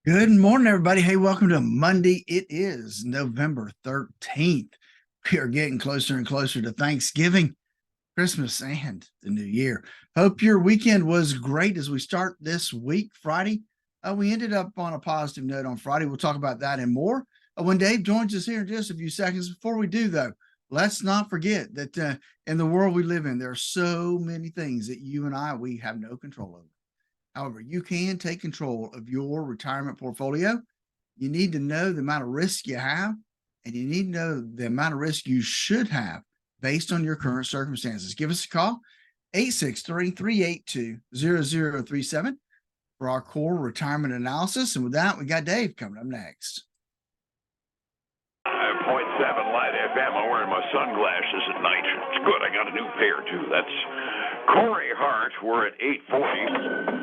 Good morning, everybody. Hey, welcome to Monday. It is November 13th. We are getting closer and closer to Thanksgiving, Christmas, and the new year. Hope your weekend was great as we start this week, Friday. We ended up on a positive note on Friday. We'll talk about that and more when Dave joins us here in just a few seconds. Before we do, though, let's not forget that in the world we live in, there are so many things that we have no control over. However, you can take control of your retirement portfolio. You need to know the amount of risk you have, and you need to know the amount of risk you should have based on your current circumstances. Give us a call, 863-382-0037 for our core retirement analysis. And with that, we got Dave coming up next. 5.7 Light FM. I'm wearing my sunglasses at night. It's good. I got a new pair, too. That's Corey Hart. We're at 8:40.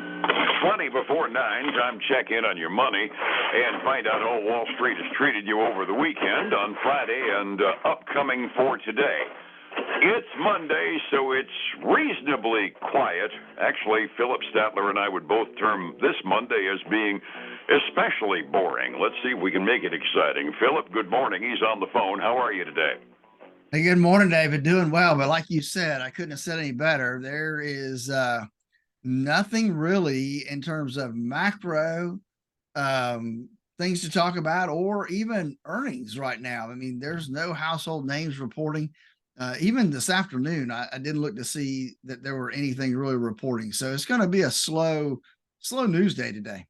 20 before 9, time to check in on your money and find out how Wall Street has treated you over the weekend on Friday and upcoming for today. It's Monday, so it's reasonably quiet. Actually, Phillip, Statler, and I would both term this Monday as being especially boring. Let's see if we can make it exciting. Phillip, good morning. He's on the phone. How are you today? Hey, good morning, David. Doing well, but like you said, I couldn't have said any better. There is nothing really in terms of macro things to talk about or even earnings right now. I mean, there's no household names reporting. Even this afternoon, I didn't look to see that there were anything really reporting. So it's going to be a slow news day today.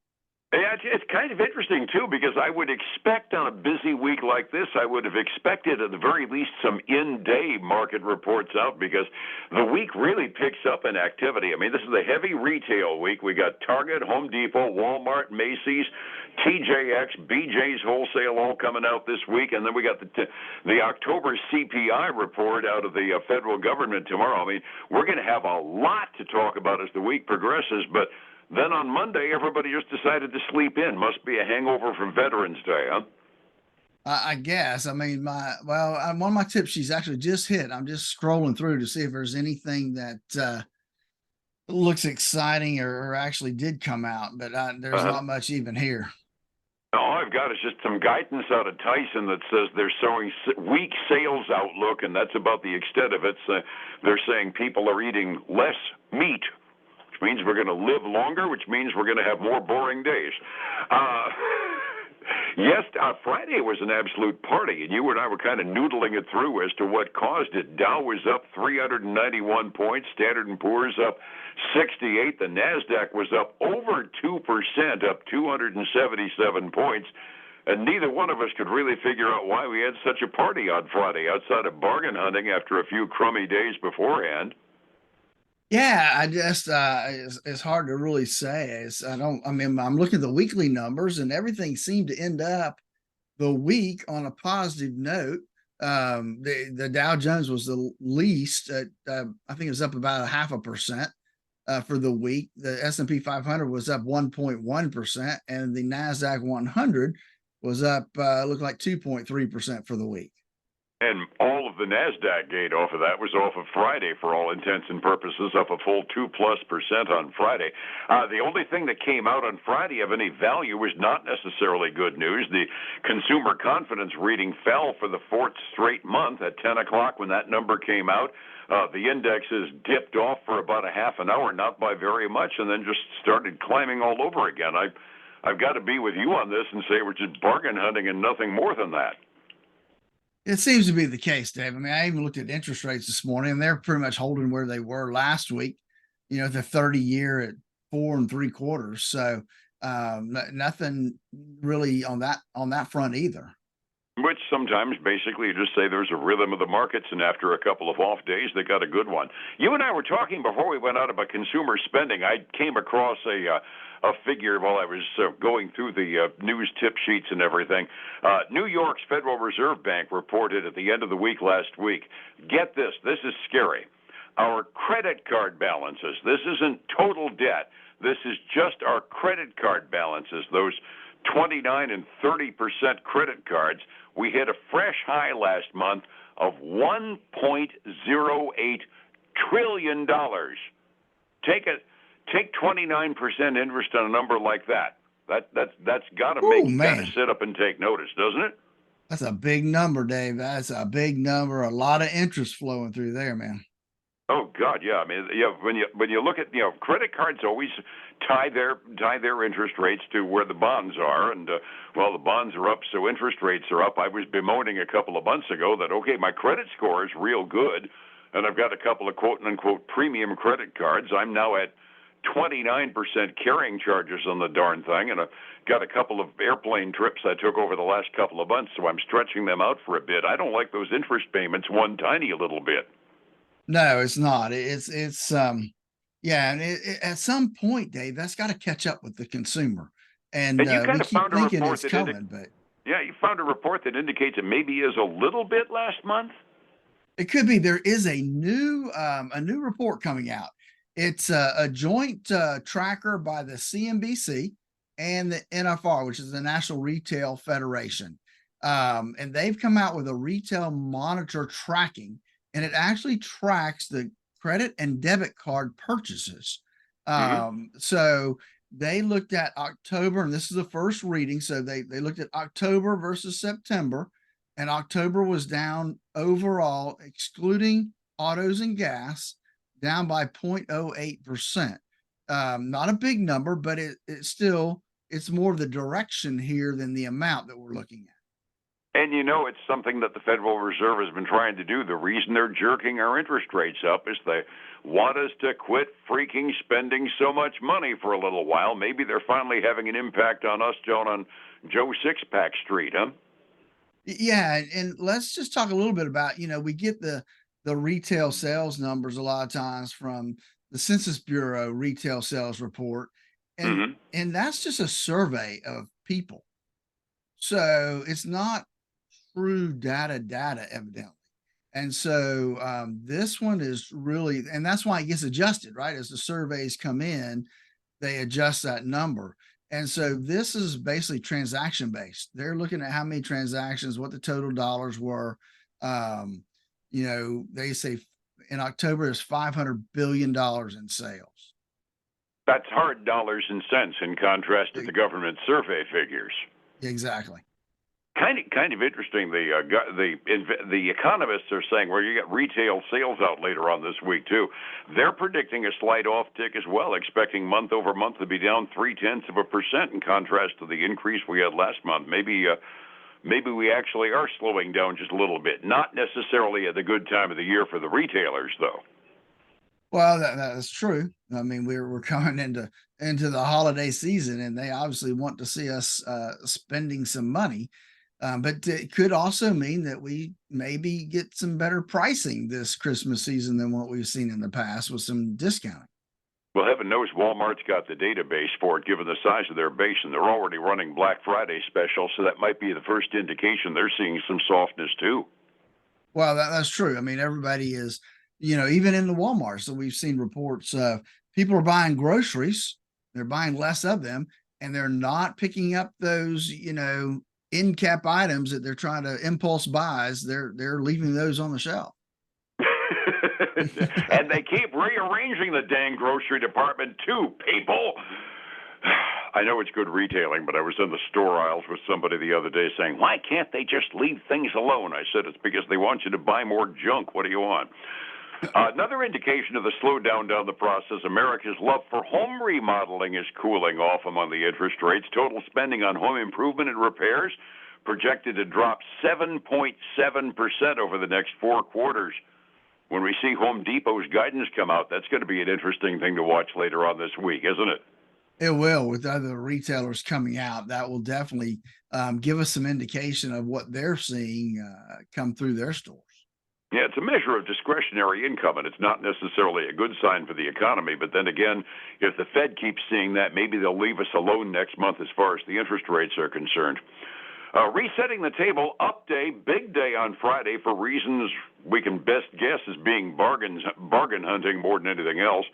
Yeah, it's kind of interesting, too, because I would expect on a busy week like this, I would have expected at the very least some in-day market reports out because the week really picks up in activity. I mean, this is a heavy retail week. We got Target, Home Depot, Walmart, Macy's, TJX, BJ's Wholesale all coming out this week, and then we got the October CPI report out of the federal government tomorrow. I mean, we're going to have a lot to talk about as the week progresses, but then on Monday, everybody just decided to sleep in. Must be a hangover from Veterans Day, huh? I guess. I mean, one of my tips she's actually just hit. I'm just scrolling through to see if there's anything that looks exciting or actually did come out, but there's not much even here. All I've got is just some guidance out of Tyson that says they're showing weak sales outlook, and that's about the extent of it. So they're saying people are eating less meat, which means we're going to live longer, which means we're going to have more boring days. Yes, Friday was an absolute party, and you and I were kind of noodling it through as to what caused it. Dow was up 391 points, Standard & Poor's up 68, the NASDAQ was up over 2%, up 277 points, and neither one of us could really figure out why we had such a party on Friday outside of bargain hunting after a few crummy days beforehand. Yeah, I just it's hard to really say. I'm looking at the weekly numbers and everything seemed to end up the week on a positive note. The Dow Jones was the least I think it was up about 0.5% for the week. The S&P 500 was up 1.1%, and the NASDAQ 100 was up looked like 2.3% for the week. And all of the NASDAQ gain off of that was off of Friday for all intents and purposes, up a full 2+% on Friday. The only thing that came out on Friday of any value was not necessarily good news. The consumer confidence reading fell for the fourth straight month at 10 o'clock when that number came out. The indexes dipped off for about a half an hour, not by very much, and then just started climbing all over again. I've got to be with you on this and say we're just bargain hunting and nothing more than that. It seems to be the case, Dave. I mean, I even looked at interest rates this morning, and they're pretty much holding where they were last week. You know, the 30-year at 4.75. So nothing really on that front either. Which sometimes basically you just say there's a rhythm of the markets, and after a couple of off days, they got a good one. You and I were talking before we went out about consumer spending. I came across a figure while I was going through the news tip sheets and everything. New York's Federal Reserve Bank reported at the end of the week last week. Get this is scary. Our credit card balances, this isn't total debt. This is just our credit card balances, those 29 and 30% credit cards. We hit a fresh high last month of $1.08 trillion. Take 29% interest on a number like that. That's got to Oh make you kind of man, sit up and take notice, doesn't it? that's a big number, Dave. That's a big number. A lot of interest flowing through there, man. Oh God, yeah. I mean, yeah. When you look at credit cards always tie their interest rates to where the bonds are, and well, the bonds are up, so interest rates are up. I was bemoaning a couple of months ago that okay, my credit score is real good, and I've got a couple of quote unquote premium credit cards. I'm now at 29% carrying charges on the darn thing, and I've got a couple of airplane trips I took over the last couple of months, so I'm stretching them out for a bit. I don't like those interest payments one tiny little bit. No, it's not. Yeah, and at some point, Dave, that's got to catch up with the consumer, and And you kind we of keep found a thinking report it's that coming, but yeah, you found a report that indicates it maybe is a little bit last month. it could be. There is a new report coming out. It's a joint tracker by the CNBC and the NFR, which is the National Retail Federation. And they've come out with a retail monitor tracking, and it actually tracks the credit and debit card purchases. Hmm. So they looked at October, and this is the first reading. So they looked at October versus September, and October was down overall, excluding autos and gas, down by 0.08%. Not a big number, but it's still it's more of the direction here than the amount that we're looking at. And it's something that the Federal Reserve has been trying to do. The reason they're jerking our interest rates up is they want us to quit freaking spending so much money for a little while. Maybe they're finally having an impact on us, Joan, on Joe Sixpack Street, huh? Yeah, and let's just talk a little bit about, we get the retail sales numbers a lot of times from the Census Bureau retail sales report, and Hmm. and that's just a survey of people. So it's not true data evidently. And so this one is really, and that's why it gets adjusted, right? As the surveys come in, they adjust that number. And so this is basically transaction based. They're looking at how many transactions, what the total dollars were. They say in October is $500 billion in sales. That's hard dollars and cents in contrast to the government survey figures. Exactly. Kind of interesting. The economists are saying, well, you got retail sales out later on this week too. They're predicting a slight tick as well, expecting month over month to be down 0.3% in contrast to the increase we had last month. Maybe we actually are slowing down just a little bit. Not necessarily at the good time of the year for the retailers, though. Well, that's true. I mean, we're coming into the holiday season, and they obviously want to see us spending some money. But it could also mean that we maybe get some better pricing this Christmas season than what we've seen in the past with some discounting. Well, heaven knows Walmart's got the database for it, given the size of their base, and they're already running Black Friday specials, so that might be the first indication they're seeing some softness too. Well, that's true. I mean, everybody is, even in the Walmart. So we've seen reports of people are buying groceries, they're buying less of them, and they're not picking up those, end cap items that they're trying to impulse buys. They're leaving those on the shelf. And they keep rearranging the dang grocery department too, people. I know it's good retailing, but I was in the store aisles with somebody the other day saying, why can't they just leave things alone? I said, it's because they want you to buy more junk. What do you want? Another indication of the slowdown down the process, America's love for home remodeling is cooling off among the interest rates. Total spending on home improvement and repairs projected to drop 7.7% over the next 4 quarters. When we see Home Depot's guidance come out, that's going to be an interesting thing to watch later on this week, isn't it? It will, with other retailers coming out. That will definitely give us some indication of what they're seeing come through their stores. Yeah, it's a measure of discretionary income, and it's not necessarily a good sign for the economy. But then again, if the Fed keeps seeing that, maybe they'll leave us alone next month as far as the interest rates are concerned. Resetting the table, up day, big day on Friday for reasons we can best guess as being bargain hunting more than anything else.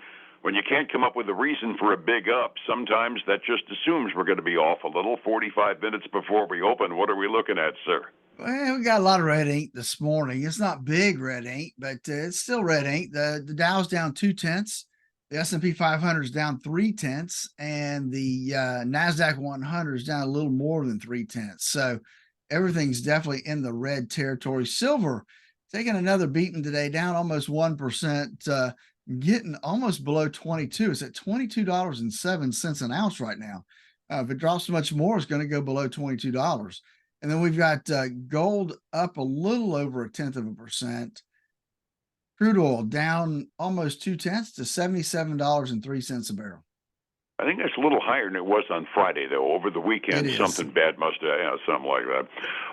When you can't come up with a reason for a big up, sometimes that just assumes we're going to be off a little. 45 minutes before we open, what are we looking at, sir? Well, we got a lot of red ink this morning. It's not big red ink, but it's still red ink. The Dow's down 0.2. The S&P 500 is down 0.3, and the NASDAQ 100 is down a little more than 0.3. So everything's definitely in the red territory. Silver taking another beating today, down almost 1%, getting almost below 22. It's at $22.07 an ounce right now. If it drops much more, it's going to go below $22. And then we've got gold up a little over 0.1%. Crude oil down almost 0.2 to $77.03 a barrel. I think that's a little higher than it was on Friday, though. Over the weekend, something bad must have, something like that.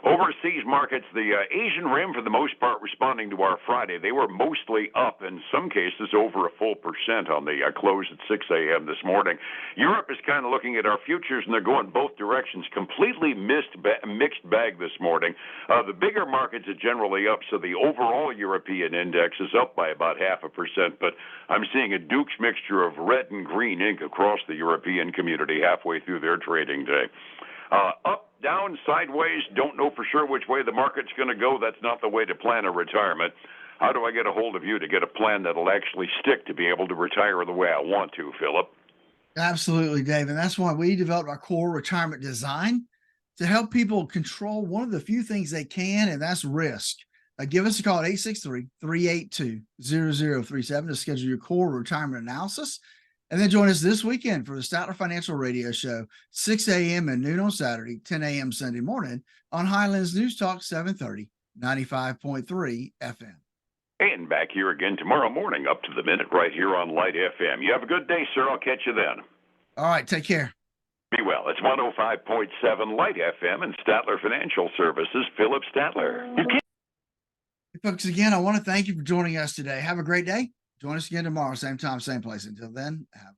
Overseas markets, the Asian Rim, for the most part, responding to our Friday. They were mostly up, in some cases, over a full percent on the close at 6 a.m. this morning. Europe is kind of looking at our futures, and they're going both directions. Completely mixed bag this morning. The bigger markets are generally up, so the overall European index is up by about 0.5%, but I'm seeing a Duke's mixture of red and green ink across the European community halfway through their trading day. Up, down, sideways, don't know for sure which way the market's going to go. That's not the way to plan a retirement. How do I get a hold of you to get a plan that'll actually stick to be able to retire the way I want to, Phillip? Absolutely, Dave. And that's why we developed our core retirement design to help people control one of the few things they can, and that's risk. Give us a call at 863-382-0037 to schedule your core retirement analysis. And then join us this weekend for the Statler Financial Radio Show, 6 a.m. and noon on Saturday, 10 a.m. Sunday morning on Highlands News Talk 730, 95.3 FM. And back here again tomorrow morning, up to the minute, right here on Light FM. You have a good day, sir. I'll catch you then. All right, take care. Be well. It's 105.7 Light FM and Statler Financial Services, Phillip Statler. Folks, again, I want to thank you for joining us today. Have a great day. Join us again tomorrow, same time, same place. Until then, have